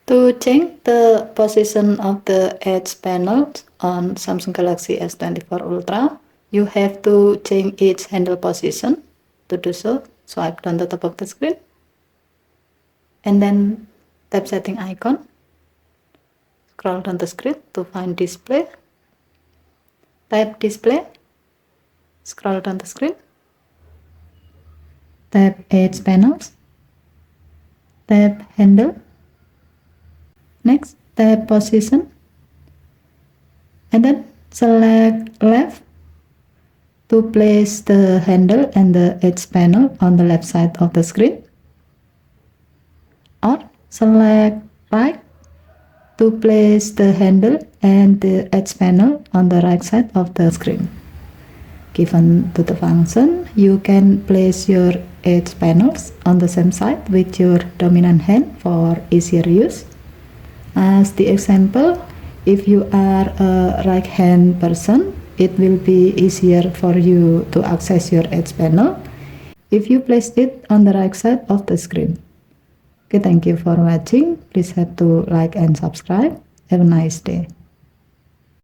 To change the position of the edge panel on Samsung Galaxy S24 Ultra, you have to change its handle position. To do so, swipe down the top of the screen and then tap setting icon. Scroll down the screen to find display. Tap display. Scroll down the screen. Tap edge panels. Tap handle. Next, tap position and then select left to place the handle and the edge panel on the left side of the screen, or select right to place the handle and the edge panel on the right side of the screen. Given to the function, you can place your edge panels on the same side with your dominant hand for easier use. As the example, if you are a right-hand person, it will be easier for you to access your edge panel if you place it on the right side of the screen. Okay, thank you for watching. Please have to like and subscribe. Have a nice day.